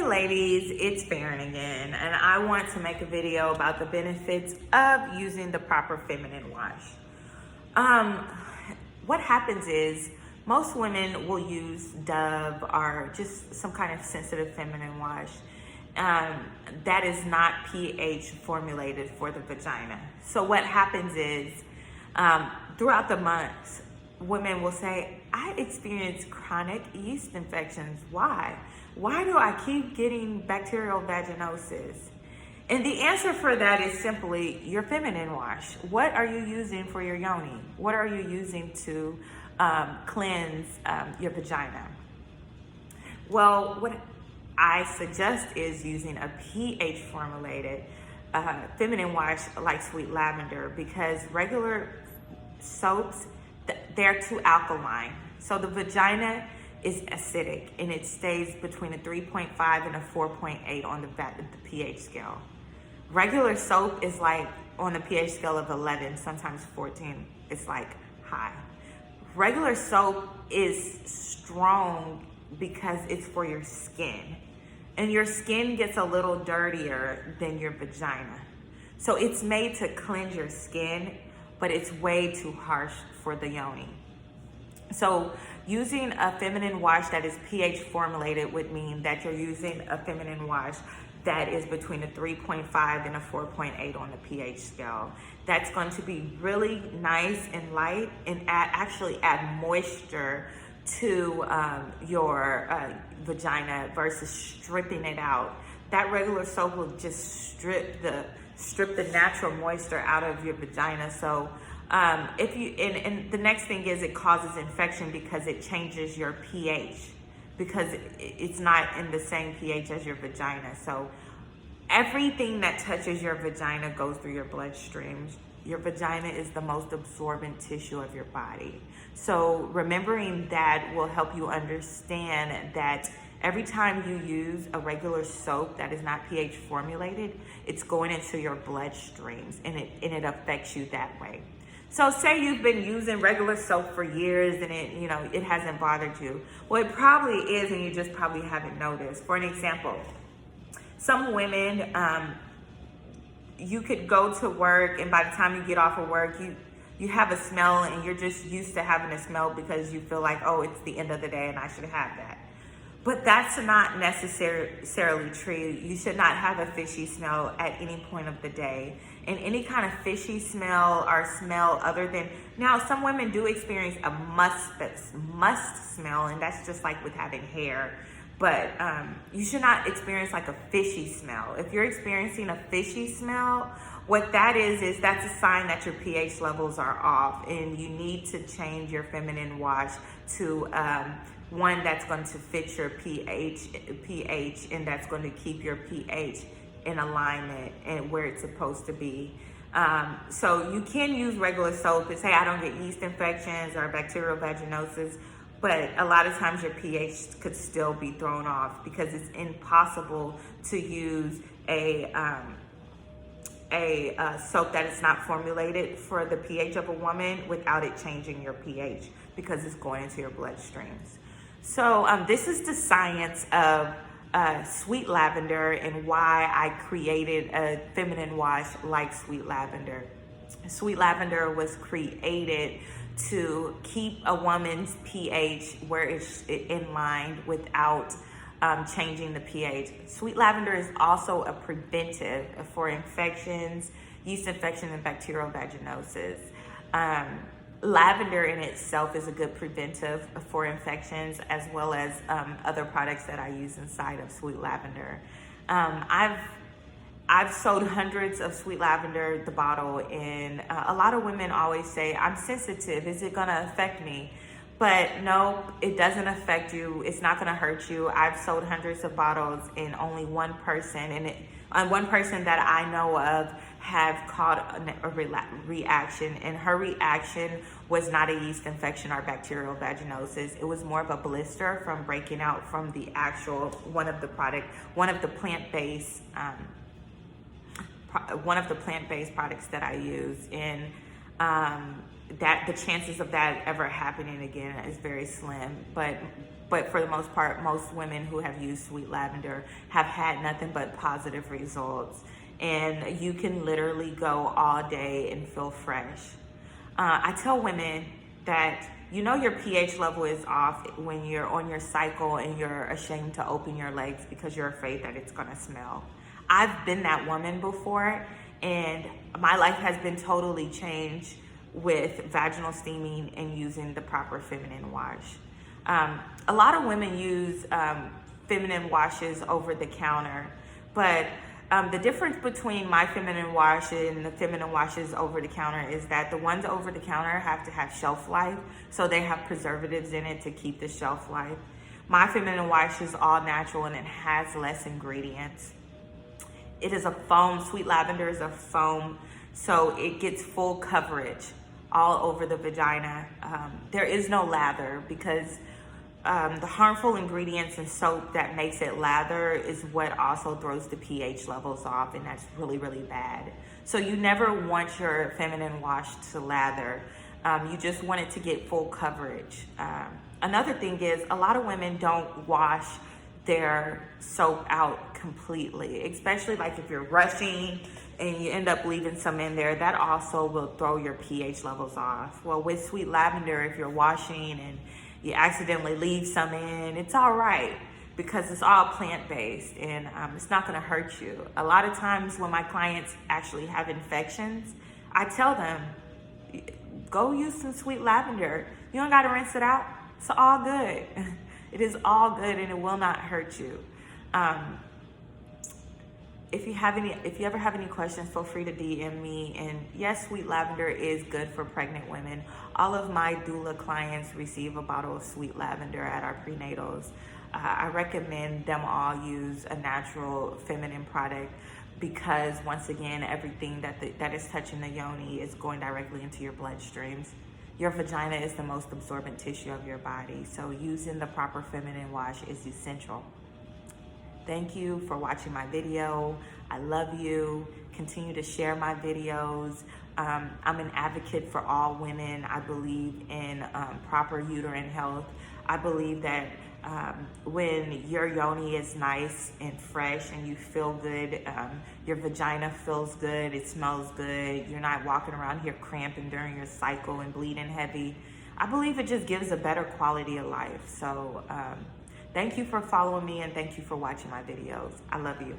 ladies, it's Farron again, and I want to make a video about the benefits of using the proper feminine wash. What happens is most women will use Dove or just some kind of sensitive feminine wash that is not pH formulated for the vagina. So what happens is throughout the months, women will say, I experience chronic yeast infections. Why? Why do I keep getting bacterial vaginosis? And the answer for that is simply your feminine wash. What are you using for your yoni? What are you using to cleanse your vagina? Well, what I suggest is using a pH formulated feminine wash like Sweet Lavender, because regular soaps, they're too alkaline. So the vagina is acidic and it stays between a 3.5 and a 4.8 on the pH scale. Regular soap is like on a pH scale of 11, sometimes 14. It's like high. Regular soap is strong because it's for your skin. And your skin gets a little dirtier than your vagina. So it's made to cleanse your skin, but it's way too harsh for the yoni. So using a feminine wash that is pH formulated would mean that you're using a feminine wash that is between a 3.5 and a 4.8 on the pH scale. That's going to be really nice and light and actually add moisture to your vagina versus stripping it out. That regular soap will just strip the natural moisture out of your vagina. So if you and the next thing is it causes infection because it changes your pH, because it's not in the same pH as your vagina. So everything that touches your vagina goes through your bloodstream. Your vagina is the most absorbent tissue of your body. So remembering that will help you understand that every time you use a regular soap that is not pH formulated, it's going into your bloodstreams and it affects you that way. So say you've been using regular soap for years and it hasn't bothered you. Well, it probably is, and you just probably haven't noticed. For an example, some women, you could go to work and by the time you get off of work, you have a smell and you're just used to having a smell because you feel like, oh, it's the end of the day and I should have that. But that's not necessarily true. You should not have a fishy smell at any point of the day. And any kind of fishy smell or smell other than, now some women do experience a must smell, and that's just like with having hair. But you should not experience like a fishy smell. If you're experiencing a fishy smell, what that is that's a sign that your pH levels are off and you need to change your feminine wash to one that's going to fit your pH and that's going to keep your pH in alignment and where it's supposed to be. So you can use regular soap and say, I don't get yeast infections or bacterial vaginosis, but a lot of times your pH could still be thrown off because it's impossible to use a soap that is not formulated for the pH of a woman without it changing your pH because it's going into your bloodstreams. So this is the science of Sweet Lavender and why I created a feminine wash like Sweet Lavender. Sweet Lavender was created to keep a woman's pH where it's in line without changing the pH. Sweet Lavender is also a preventive for infections, yeast infection, and bacterial vaginosis. Lavender in itself is a good preventive for infections, as well as other products that I use inside of Sweet Lavender. I've sold hundreds of Sweet Lavender, the bottle, and a lot of women always say, I'm sensitive, is it gonna affect me? But no, it doesn't affect you. It's not gonna hurt you. I've sold hundreds of bottles and only one person, one person that I know of have caught a reaction, and her reaction was not a yeast infection or bacterial vaginosis. It was more of a blister from breaking out from the actual one of the plant-based products that I use. And that the chances of that ever happening again is very slim. But for the most part, most women who have used sweet lavender have had nothing but positive results. And you can literally go all day and feel fresh. I tell women that your pH level is off when you're on your cycle and you're ashamed to open your legs because you're afraid that it's gonna smell. I've been that woman before, and my life has been totally changed with vaginal steaming and using the proper feminine wash. A lot of women use feminine washes over the counter, but the difference between my feminine wash and the feminine washes over the counter is that the ones over the counter have to have shelf life, so they have preservatives in it to keep the shelf life. My feminine wash is all natural and it has less ingredients. It is a foam. Sweet lavender is a foam, so it gets full coverage all over the vagina. There is no lather because the harmful ingredients in soap that makes it lather is what also throws the pH levels off, and that's really, really bad. So you never want your feminine wash to lather. You just want it to get full coverage. Another thing is a lot of women don't wash their soap out completely, especially like if you're rushing and you end up leaving some in there, that also will throw your pH levels off. Well, with sweet lavender, if you're washing and you accidentally leave some in, it's all right because it's all plant-based and it's not gonna hurt you. A lot of times when my clients actually have infections, I tell them, go use some sweet lavender. You don't gotta rinse it out, it's all good. It is all good and it will not hurt you. If you ever have any questions, feel free to DM me. And yes, sweet lavender is good for pregnant women. All of my doula clients receive a bottle of sweet lavender at our prenatals. I recommend them all use a natural feminine product because once again, everything that is touching the yoni is going directly into your bloodstreams. Your vagina is the most absorbent tissue of your body, so using the proper feminine wash is essential. Thank you for watching my video. I love you. Continue to share my videos. I'm an advocate for all women. I believe in proper uterine health. I believe that when your yoni is nice and fresh and you feel good, your vagina feels good, it smells good, you're not walking around here cramping during your cycle and bleeding heavy. I believe it just gives a better quality of life. So thank you for following me and thank you for watching my videos. I love you.